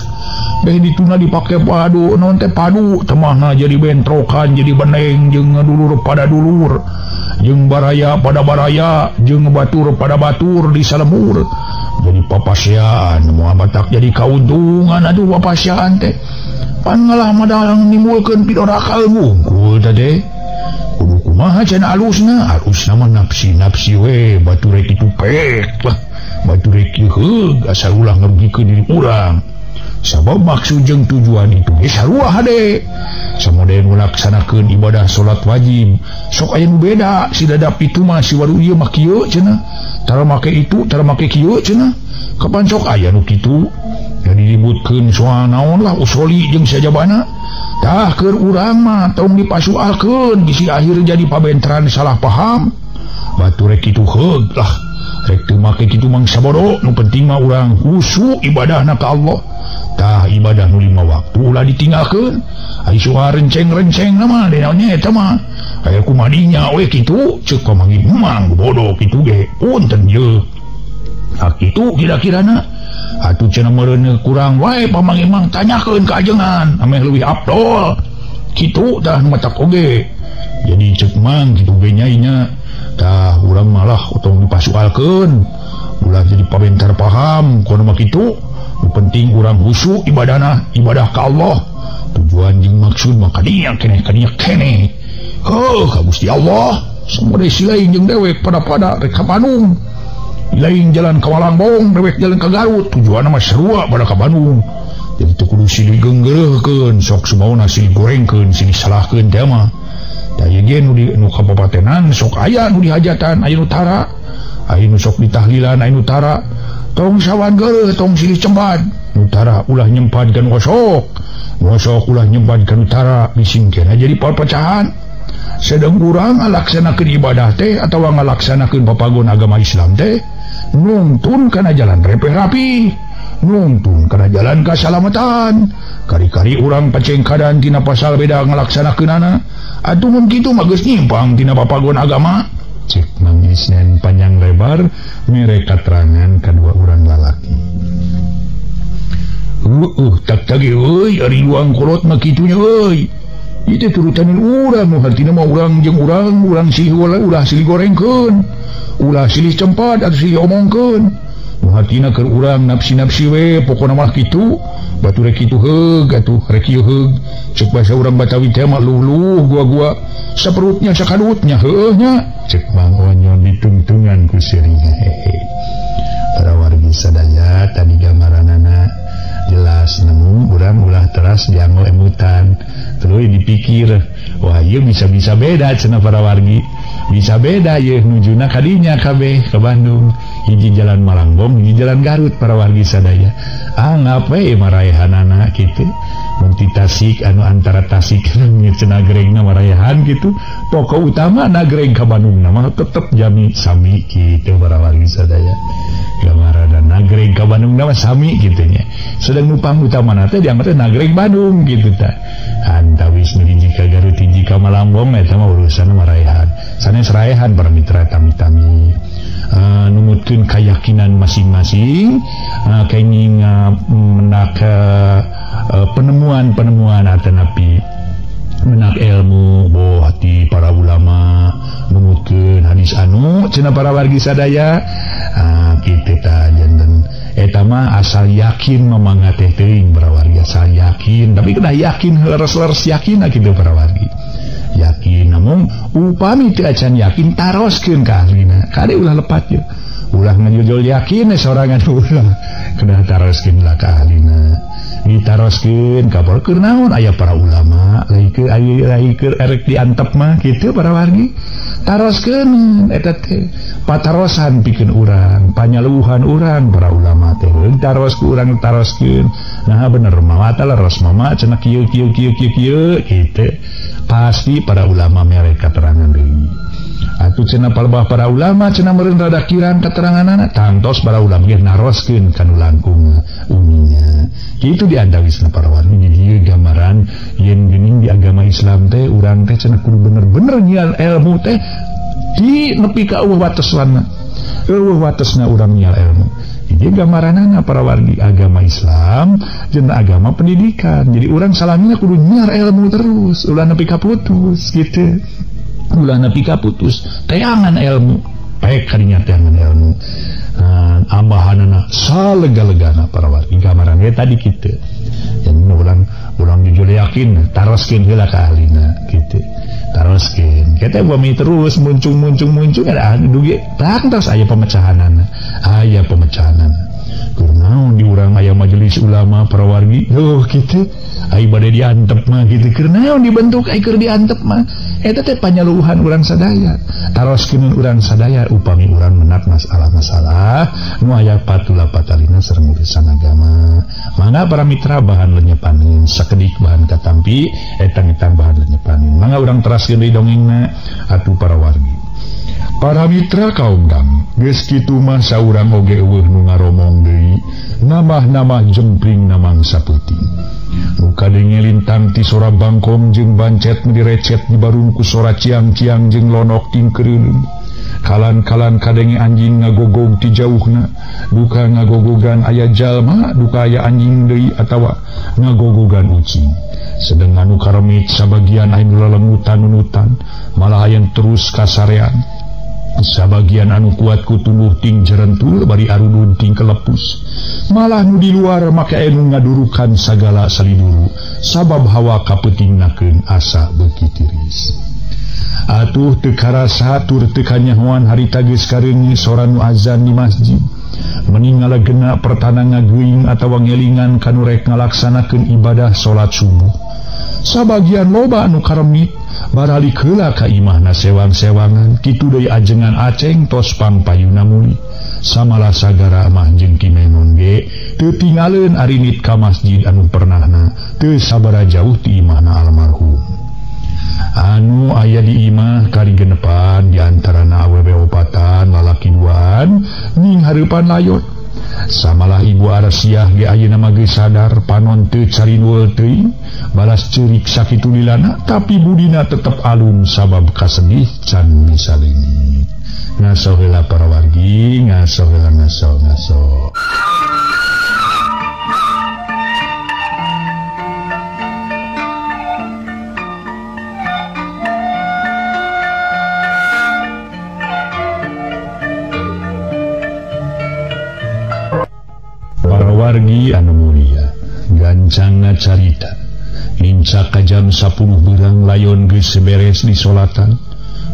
dituna dipake padu non teh padu temahna jadi bentrokan jadi beneng jeung dulur pada dulur jeung baraya pada baraya jeung batur pada batur di salemur jadi papasean moal batak jadi kauntungan aduh papasean teh pan ngalah madalang nimbulkeun pidoraka wungkul teh kudu kumaha cenah alusna mah nafsi we batur rek kitu pek lah batur rek heug asal ulah ngerugikeun diri urang sabab maksud jeung tujuan itu sarua hade samode ngalaksanakeun ibadah salat wajib sok aya nu beda si dadap itu mah si waru ieu mah kieu cenah tara make itu tara make kieu cenah kapan sok aya nu kitu jadi ributkeun soal naon lah usoli jeung sajabana tah keur urang mah tong dipasualkeun bisi akhir jadi pabentran salah paham batur rek kitu heug lah rek teu make kitu mangsa bodo nu penting mah urang khusyuk ibadahna ka Allah tah ibadah nu 5 waktu ulah ditinggalkeun ai suara renceng-renceng nama denaonnya eta mah aya kumadinya we kitu ceuk pamanggi emang bodoh kitu ge punten ye kitu kira-kirana atuh cenah meureun kurang wae pamanggi mang tanyakeun ka ajengan ameh leuwih afdol kitu tah nu matak oge jadi ceuk mang kitu ge nyainya tah urang malah utang dipasualkeun ulah jadi pabentar paham kono mah kitu nu penting urang khusyuk ibadah ka Allah tujuan jeung maksud mah kadinya keneh ka Gusti Allah samode silaing jeung dewek pada rek ka Bandung lain jalan ka Malangbong dewek jalan ka Garut tujuanna mah sarua pada ka Bandung jadi teu kudu silih geunggeureukkeun sok sumaona silih gorengkeun silih salahkeun teh mah da ieu ge nu kabupatenan sok aya nu dihajatan aya nu tara aya nu sok ditahlilan aya nu tara tong sawan geureuh tong silih cembat utara ulah nyempadkeun ngosok ulah nyempadkeun utara bising keneh jadi perpecahan sedang urang ngalaksanakeun ibadah teh atawa ngalaksanakeun papagon agama Islam teh nuntun kana jalan repeh rapi nuntun kana jalan kasalamatan kari-kari urang pacengkadan tina pasal beda ngalaksanakeunana atuh mun kitu mah geus nyimpang tina papagon agama cek mangisnen panjang lebar mereka terangan kedua orang lalaki tak euy ari luang kolot mah kitunya euy itu turutanin urang nu hartina mah urang jeung urang silih ulah silih gorengkeun ulah silih cempat atuh silih omongkeun nu hartina keur urang nafsi we pokona mah kitu batur rek kitu heug atuh rek ieu heug ceuk basa urang Batawi teh mah luh gua saperutnya sakadutnya heueuh nya cek Mang Onyon ditungtungan ku seuring para wargi sadaya tadi gambaranana jelas nemu urang ulah teras dianggo emutan terus dipikir wah ieu bisa beda cenah para wargi bisa beda ye nujuna kadinya kabeh ke Bandung hiji jalan Malangbong hiji jalan Garut para wargi sadaya ngape maraehanana kitu mun ti Tasik anu antara Tasik jeung Nagrengna maraehan kitu pokok utama Nagreng ka Bandung mah tetep jami sami kitu para wargi sadaya gambaran Nagreng ka Bandung mah sami kitu nya sedang nupang utamana teh dianggap Nagreng Bandung kitu tah antawis nu hiji ka Garut hiji ka Malangbong eta mah urusan maraehan sanes raehan para mitra tami-tami numutkeun keyakinan masing-masing kenging menak penemuan atanapi menak ilmu boh hati para ulama numutkeun hadis anu cenah para wargi sadaya kitu tah janten eta mah asal yakin mamangga teh teuing para wargi asal yakin tapi kudu yakin leres-leres yakin kitu para wargi yakin namun upami teu acan yakin taroskeun ka ahlina kade ulah lepat ye ulah ngajol yakin sorangan ulah kedah taroskeun lah ka ahlina ditaroskeun kaborkeun naon aya para ulama lai keur erek diantep mah kitu para wargi taroskeun eta teh patarosan pikeun urang panyaluhan urang para ulama teh taros ku urang taroskeun nah bener mah tah leres mama cenah kieu kitu pasti para ulama mereka keterangan deui atuh cenah palebah para ulama cenah meureun rada kirang keteranganana tangtos para ulama ge naroskeun kanu langkung uminya kitu diandawisna para wargi jadi gambaran yen geuning di agama Islam teh urang teh cenah kudu bener-bener nyian ilmu teh di nepi ka eueuh batasanna watesna urang nyiar ilmu. Jadi gambaranana para wargi agama Islam jeung agama pendidikan. Jadi urang salamina kudu nyiar ilmu terus, ulah nepi ka putus gitu. Ulah nepi ka putus, teangan ilmu. Baik kadinya teangan ilmu. Ambahanana salega-legana para wargi gambaran tadi kitu. Yang ulang jujur yakin taroskeun heula ka ahlina gitu. Taroskeun kita bumi terus muncung ada dugi terus aya pemecahanana kurnaon di urang aya majelis ulama para wargi gitu ai bade diantep mah gitu kurnaon dibentuk ai keur diantep mah eta teh panyaluhan urang sadaya taroskeun urang sadaya upami urang menat masalah-masalah nu aya patula patalina sareng urusan agama mangga para mitra bahan lenyepanin sakedik bahan katampi etang-etang bahan lenyepanin mangga urang teraskeun deui dongengna atuh para wargi. Para mitra kaum dam geus kitu mah saurang oge eueuh nu ngaromong deui namah-namah jempling namang sapeuting nu kadenge lintang ti sora bangkong jeung bancet nu direcet dibarung ku sora ciang-ciang jeung lonok tingkeureun kalan-kalan kadenge anjing ngagogog ti jauhna duka ngagogogan aya jalma duka aya anjing deui atawa ngagogogan ucing sedeng anu karemit sabagian anu lelemutan-nunutan malah aya terus kasarean sabagian anu kuat ku tubuh ting jerentul bari arudun ting kelepus malah nu di luar make anu ngadurukan sagala saliduru sabab hawa kapeutingnakeun asa beuki tiris atuh teu karasa tur teu kanyahoan harita geus kareungi sora nu azan di masjid meninggal genep pertana ngageuing atawa ngelingan kanu rek ngalaksanakeun ibadah salat subuh sabagian loba anu karemit baralik heula ka imahna sewang-sewangan kitu deui ajengan aceng tos pangpayuna muli samalah sagara mah jeung kimenon ge teu tingaleun arinit ka masjid anu pernahna teu sabara jauh ti imahna almarhum anu aya di imah kari genepan diantarana awewe opatan lalaki duaan ning hareupan layot samalah ibu Arsiah ge ayeuna mah geus sadar panon teu carinul teuing balas ceurik sakitu lilana tapi budina tetep alum sabab kasedih can bisa leungit ngaso heula para wargi ngaso heula ngaso wargi anu mulia gancangna carita lincak ka jam 10 beurang layon geus beres di solatan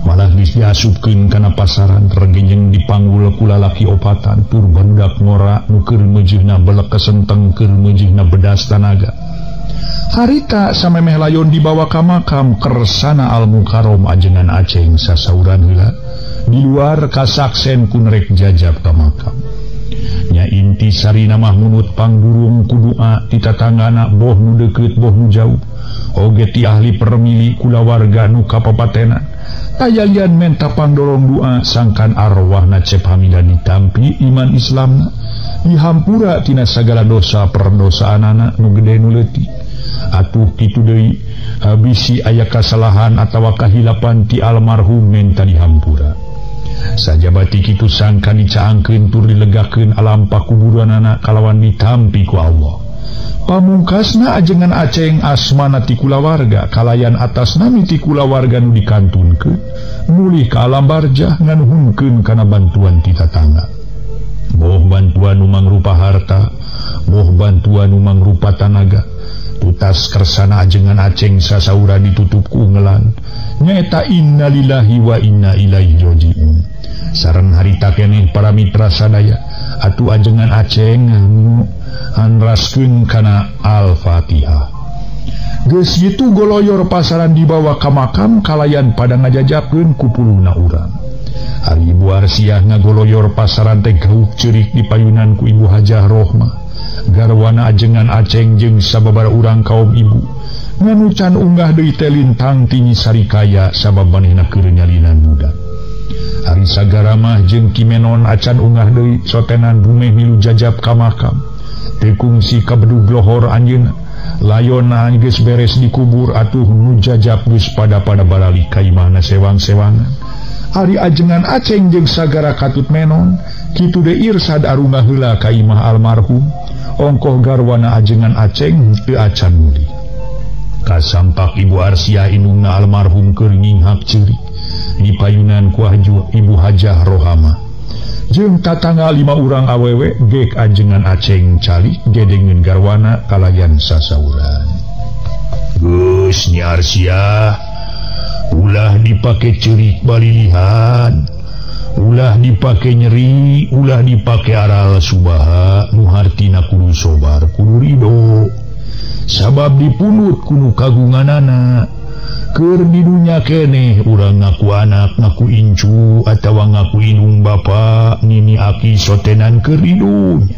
malah geus diasupkeun kana pasaran regejeng dipanggul ku lalaki opatan tur barudak ngora nu keur meujihna belek kesenteng keur meujihna bedas tanaga harita samemeh layon dibawa ka makam kersana al mukarrom ajengan aceng sasauran heula di luar kasaksen ku nerek jajab ka makam nya inti sarina mah munut pangdurung kudua ti tatanggana boh nu deukeut boh nu jauh oge ti ahli permili kulawarga nu kapapatenan tayalian menta pangdolong doa sangkan arwahna cep hamida ditampi iman Islamna dihampura tina sagala dosa perdosaanana nu gede nu leutik atuh kitu deui bisi aya kasalahan atawa kahilapan ti almarhum menta dihampura sajabati kitu sangka dicaangkeun tur dilegakeun alam pakuburanana kalawan ditampi ku Allah pamungkasna ajengan aceng asmana ti kulawarga kalayan atasna miti kulawarga nu dikantunkeun mulih ka alam barjah nganuhunkeun kana bantuan ti tatangga boh bantuan nu mangrupa harta boh bantuan nu mangrupa tanaga tutas kersana ajengan aceng sasaura ditutup ku ungelan nyaeta innalillahi wa inna ilaihi rajiun sareng harita keneh para mitra sadaya atuh ajengan aceng anraskeun kana al-fatihah geus kitu goloyor pasaran dibawa ka makam kalayan pada ngajajabkeun ku puluna urang ari ibu Arsiah ngagoloyor pasaran teh gauk ceurik di payunan ku ibu Hajah Rohmah garwana ajengan aceng jeung sababaraha urang kaum ibu nganu can unggah deui teh lintang ti sarikaya sabab manehna keur nyalinan budak ari sagara mah jeung kimenon acan unggah deui sotenan bumeh milu jajab ka makam teu kungsi kabedug lohor anjeunna layonna geus beres dikubur atuh nu jajab geus pada-pada baralik ka imahna sewang-sewangan Ari ajengan Aceng jeung sagara katut menon kitu de irsad arunga heula ka imah almarhum ongkoh garwana ajengan Aceng teu acan muli. Kasampak Ibu Arsia indungna almarhum keur nginghak ceurik di payunan ku Ibu Hajah Rohama jeung tatangga 5 urang awewe gek ajengan Aceng calik gedengeun garwana kalayan sasauran. Geus Nyi Arsia, ulah dipake ceurik balilihan, ulah dipake nyeri, ulah dipake aral subaha, nu hartina kudu sobar, kudu ridho. Sabab dipunut kudu kagunganana. Keur di dunya keneh urang ngaku anak, ngaku incu, atawa ngaku indung bapa, nini aki sotenan keur di dunya.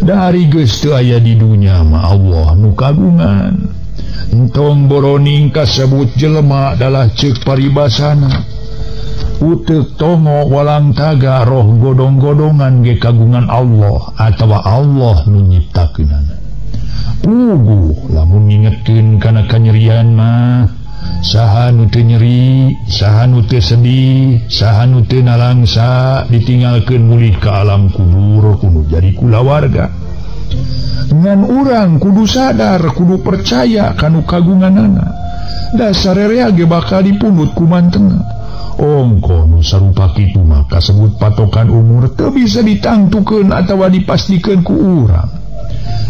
Dari geus teu aya di dunya mah Allah nu kagungan. Entong boroning kasebut jelema adalah ceuk paribasana. Uteuk tongo walang taga roh godong-godongan ge kagungan Allah atawa Allah nu nyiptakeunana. Puguh lamun ngingetkeun kana kanyerian mah saha nu teu nyeri, saha nu teu sedih, saha nu teu nalangsa ditinggalkeun mulih ka alam kubur kudu jadi kulawarga. Ngan urang kudu sadar, kudu percaya kanu kagunganana. Dasar rea ge bakal dipundut ku mantengna. Ongko nu sarupa kitu mah kasebut patokan umur teu bisa ditangtukeun atawa dipastikeun ku urang.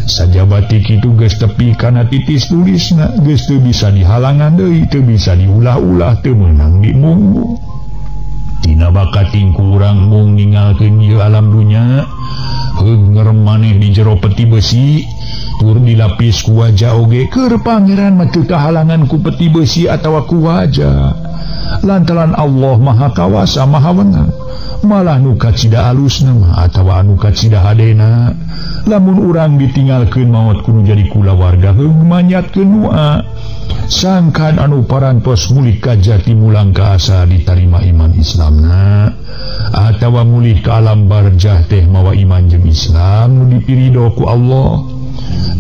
Sajabati kitu geus tepi kana titis tulisna, geus teu bisa dihalangan deui, teu bisa diulah-ulah, teu meunang dimunggu. Tina bakating ku urang mung ninggalkeun ieu alam dunya, heunger maneh di jero peti besi, tur dilapis ku wajah oge keur pangeran mah teu kahalangan ku peti besi atawa ku wajah. Lantaran Allah Maha Kawasa Maha Wenang, malah nu kacida alusna mah atawa anu kacida hadena. Lamun urang ditinggalkeun maot kudu jadi kulawarga heung manyatkeun doa. Sangkan anu parantos mulih ka jati mulang ka asa ditarima iman Islamna, atawa mulih ka alam barzah teh mawa iman jeung Islam nu dipiridho ku Allah.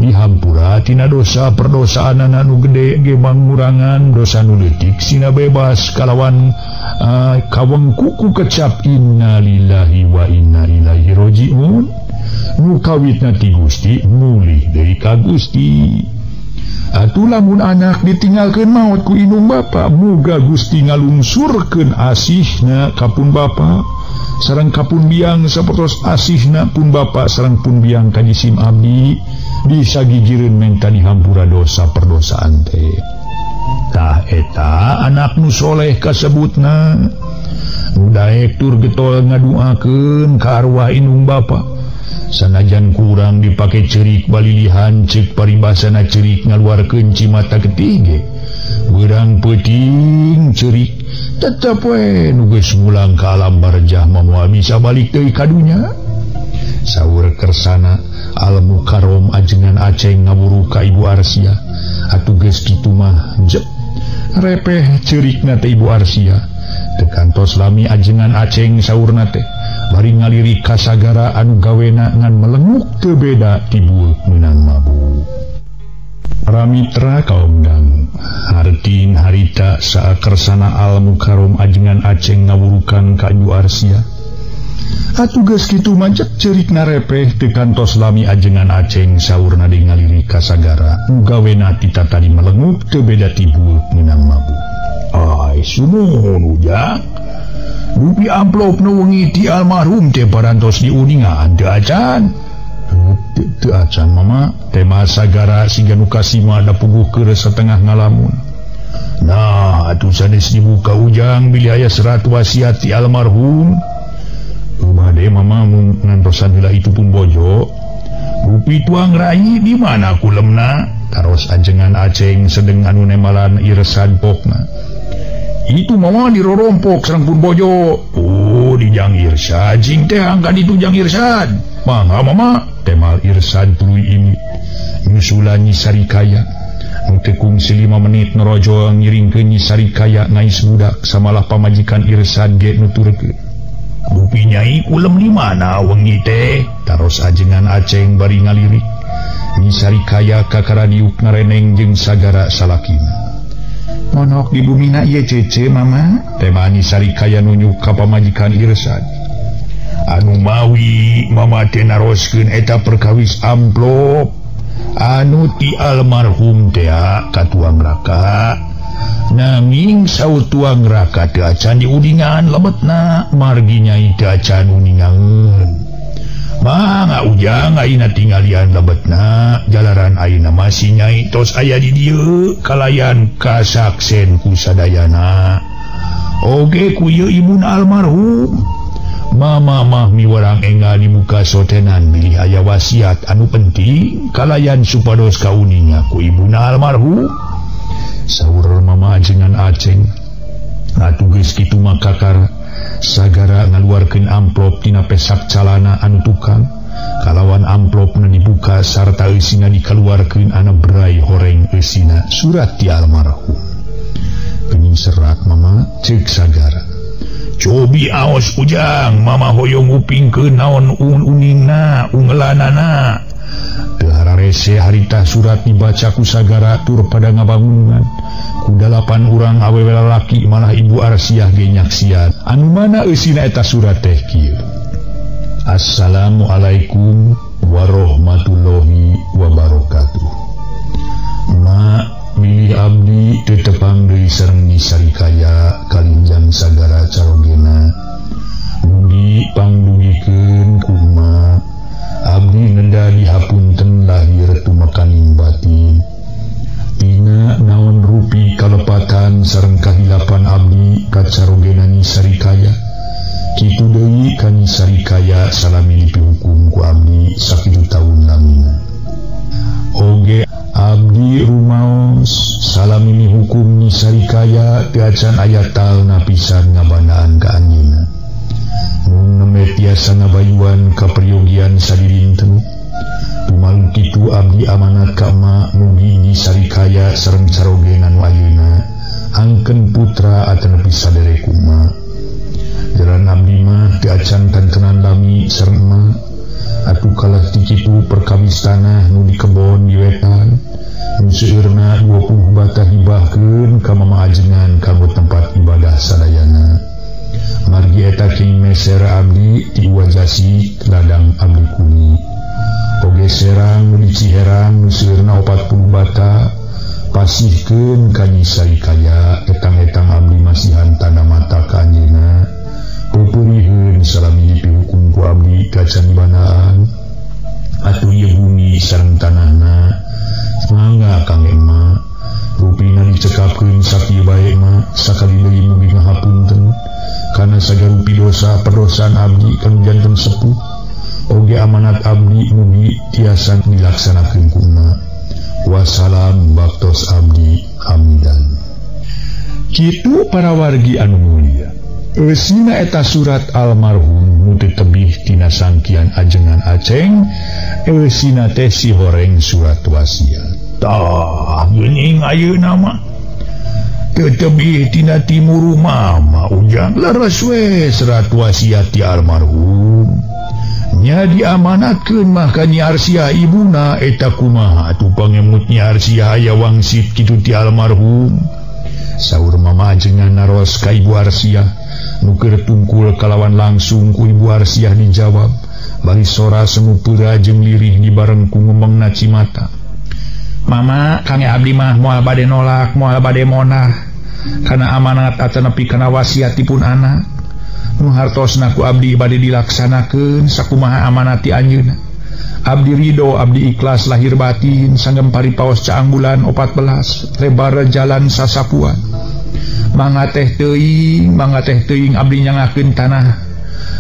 Dihampura tina dosa perdosaanana nu gede ge mangurangan, dosa nu leutik sina bebas kalawan kawengku ku kecap inna lillahi wa inna ilaihi rajiun. Nu kawitna ti Gusti mulih deui ka Gusti. Atuh lamun anak ditinggalkeun maot ku indung bapa, muga Gusti ngalungsurkeun asihna kapun bapa sareng kapun biang sapertos asihna pun bapa sareng pun biang ka jisim abdi disagigireun menta dihampura dosa perdosaan teh. Tah eta anak nu soleh kasebutna nu daek tur getol ngaduakeun ka arwah indung bapa. Sanajan kurang dipake cerik balilihan cek paribasana cerik ngaluarkeun cimata ketige, urang peuting cerik tetep we nu geus mulang ka alam barzah moal bisa balik deui ka dunya. Saur kersana Al Mukarrom ajengan Aceng ngaburu ka Ibu Arsia. Atuh geus kitu mah jep repeh cerikna teh Ibu Arsia. Tekantos lami ajengan Aceng saurna teh bari ngalirik ka sagara anu gawena ngan melenguk teu beda ti bueuk meunang mabuk. Para mitra kaum dangu, hartin harita sakersana Al Mukarrom ajengan Aceng ngawurukan ka Ibu Arsia. Atuh geus kitu mancet cerikna repeh tekantos lami ajengan Aceng saurna deui ngalirik ka sagara anu gawena titata di melenguk teu beda ti bueuk meunang mabuk. Ai sunuhun ujang rupi amplop nu wengi ti almarhum teh parantos diuningan teu acan. Teu acan mama tema sagara siga nu kasima da puguh keur satengah ngalamun. Nah atuh sanes dibuka ujang bilih aya serat wasiat ti almarhum. Bade mama mun ngantosan heula itu pun bojo. Rupi tuang rai di mana kulemna? Taros ajengan Aceng sedeng anu nemalan iresan pokna. Itu mama dirorompok sareng pun bojo. Oh dijang Irsad jing teh angkat itu jang Irsad. Mangga mama temal Irsad tuluy ini nyusulan Nyi Sarikaya. Nu teu kungsi 5 menit nerojo ngiringkeun Nyi Sarikaya ngais budak samalah pamajikan Irsad ge nuturkeun. Rupi nyai kulem di mana wengi teh? Taros ajengan Aceng bari ngalirik. Nyi Sarikaya ka karadiuk ngareneng jeung sagara salakina. monok di bumina ieu cece mama temani sarikaya nunjuk ka pamajikan Irsad anu mawi mama teh naroskeun eta perkawis amplop anu ti almarhum teh ka tuang raka nanging saut tuang raka teh acan diudingan lebetna margi nyai teh acan uningangeun mangga ujang ayeuna tinggalian lebetna jalaran ayeuna masih nyai tos aya di dieu kalayan kasaksen ku sadayana oge ku ieu ibuna almarhum mama mah miwarang enggal di muka sotenan bilih aya wasiat anu penting kalayan supados kauninga ku ibuna almarhum saur mama ajengan aceng ngatugeus kitu mah kakar sagara ngaluarkeun amplop tina pesak calana anu tukang kalawan amplopna dibuka sarta eusina dikaluarkeun anu berai horeng eusina surat ti almarhum geuning serat mama ceuk sagara cobi aos ujang mama hoyong ngupingkeun naon uningna unggelanana teu hararese harita surat dibaca ku sagara tur pada ngabangunan ku 8 urang awewe lalaki malah ibu Arsiah ge nyaksian anu mana eusina eta surat teh kieu Assalamualaikum warahmatullahi wabarakatuh ma milih abdi tetepang deui sareng ni sarikaya kalinjang sagara carogena mugi pangdugikeun kumaha abdi nenda dihapunten lahir tumekaning batin tina naon rupi kalepatan sareng kahilapan abdi kacarogena ni sarikaya kitu deui ka ni sarikaya salami dipihukum ku abdi sakitu taun lamina oge abdi rumaos salami hukum ni sarikaya teu acan aya talna pisan ngabandaan ka anjeunna mun neme tiasa ngabayuan ka peryogian sadirinten tumalung kitu abdi amanat ka emak mugi di sarikaya sareng carogena nu ayeuna angkeun putra atanepi sadere kumaha jalan abdi mah teu acan tantenan lami sareng emak atuh kalah ti kitu perkawis tanah nu di kebon di wetan nu seueurna 20 bata hibahkeun ka mama ajengan kanggo tempat ibadah sadayana margi eta king meser abdi ti wajasi ladang abdi kuli oge serang nu di Ciherang nu seueurna 40 bata pasihkeun ka nyi sarikaya etang-etang abdi masihan tanda mata ka anjeunna peupeurieun salami dipihukum ku abdi ka can banaan atuh ieu bumi sareng tanahna mangga kang ema rupina dicekapkeun sakieu bae mah sakali deui mugi ngahapunten kana sagarupi dosa perdosan abdi kanu janten sepuh oge amanat abdi mugi tiasa dilaksanakeun ku emak wassalam baktos abdi hamidan kitu para wargi anu mulia eusina eta surat almarhum nu teu tebih tina sangkian ajengan aceng eusina teh si horeng surat wasiat tah geuning ayeuna mah teu tebih tina timur mama ujang leres we surat wasiat ti almarhum nya diamanatkeun mah ka Nyi Arsiah ibuna eta kumaha atuh pangemut Nyi Arsiah aya wangsit kitu ti almarhum saur mama ajengan naros ka ibu Arsiah nu keur tungkul kalawan langsung ku ibu Arsiah dijawab bari sora semu peura jeung lirih dibareng ku ngomongna Cimata mama kang abdi mah moal bade nolak moal bade monah kana amanat atanepi kana wasiatipun anak nu hartosna ku abdi bade dilaksanakeun sakumaha amanat ti anjeunna abdi ridho abdi ikhlas lahir batin sanggem paripaos caang bulan 14 lebar jalan sasapuan mangga teh teuing abdi nyangakeun tanah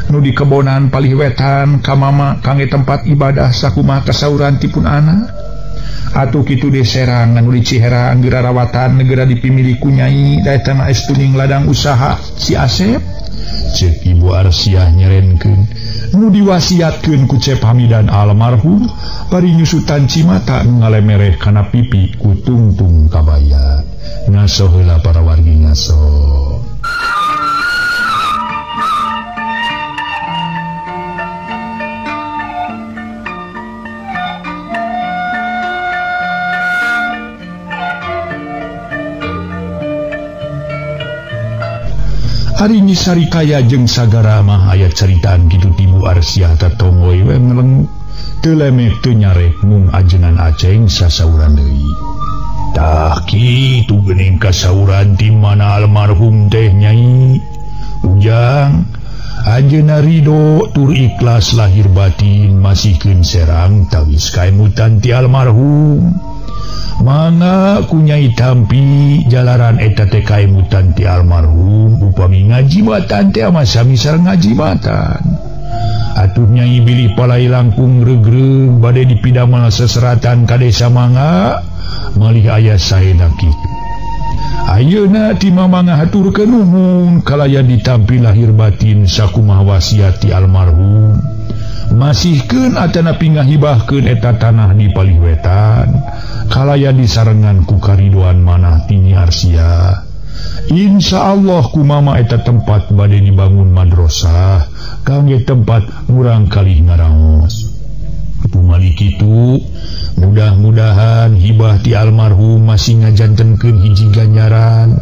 nu di kebonan palih wetan ka mama kangge tempat ibadah sakumaha kasaurantipun anak atuh kitu de Serang anu di Ciherang geura rawatan negara dipimili ku nyai daetana estuning ladang usaha si Asep cek ibu Arsiah nyerenkeun nu diwasiatkeun ku Cep Hamidan almarhum bari nyusutan Cimata nu ngalemereh kana pipi ku tungtung kabaya ngaso heula para wargi ngaso. hari ini sarikaya jeung sagara mah aya caritaan gitu tibu Arsiah tatongoy we ngeleng teu lemeh teu nyarek mung ajengan Aceng sasauran deui. Tah kitu geuning kasauran ti mana almarhum teh Nyai. Ujang ajeuna ridho tur ikhlas lahir batin masihkeun serang tawis kaemutan ti almarhum. Mangga ku Nyai tampi jalaran eta teh kaemutan ti almarhum upami ngajibatan teh mah sami sareng ngajibatan. Atuh Nyai bilih palai langkung regreg bade dipidamel seseratan ka desa mangga malih aya saena kitu. Ayeuna ti mamangga haturkeun nuhun kalaya ditampi lahir batin sakumaha wasiat ti almarhum. Masihkeun atanapi ngahibahkeun eta tanah di Paliwetan kalaya disarengan ku karidoan manah ti Nyi Arsiah. Insyaallah kumama eta tempat bade dibangun madrasah kangge tempat ngurang kalih ngaraos. Tumali kitu mudah-mudahan hibah ti almarhum masih ngajantenkeun hiji ganjaran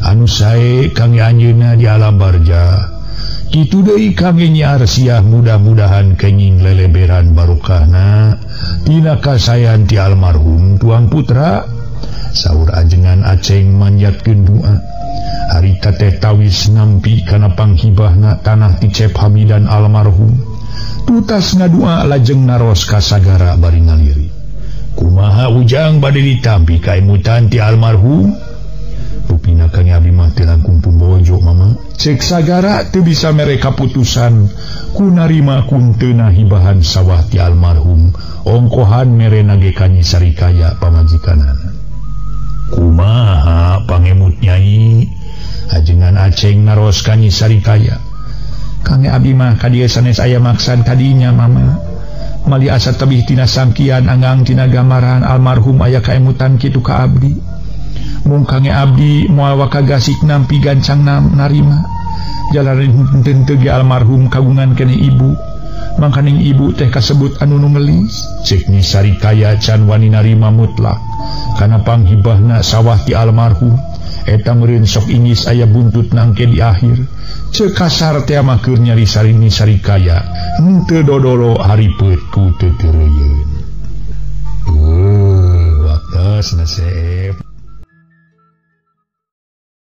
anu sae kangge anjeunna di alam barja. Kitu deui kangge Nyi Arsiah mudah-mudahan kenging leleberan barokahna tina kasayan ti almarhum tuang putra. Saur ajengan Aceng manjatkeun doa. Harita teh tawis nampi kana panghibahna tanah ti Cep Hamidan almarhum. Tutas ngadua lajeng naros ka sagara bari ngaliri. Kumaha Ujang bade ditampi kaemutan ti almarhum? Rupina Kang Abdi mah teu langkung pumbojo mama. Cek sagara teu bisa mere kaputusan ku narima kunteuna hibahan sawah ti almarhum ongkohan mere nage ka Nyi Sarikaya pamajikanana. Kumaha pangemut Nyai? Ajengan Aceng naros ka Nyi Sarikaya. Kang Abdi mah kadieu sanes aya maksad kadinya mama. Mali asa tebih tina sangkian anggang tina gambaran almarhum aya kaemutan kitu ka abdi. Mung Kang Abdi moal wakagasik nampi gancang narima. Jalaran henteu ge almarhum kagungan keneh ibu. Mangkaning ibu teh kasebut anu nu ngelis. Cek Nyi Sarikaya can wani narima mutlak kana panghibahna sawah ti almarhum. Eta meureun sok ingis aya buntut nangke di akhir. Cek kasar teh mah keur nyari Nyi Sarikaya henteu dodolo haripet ku teu teureyeun. Waktos nasep.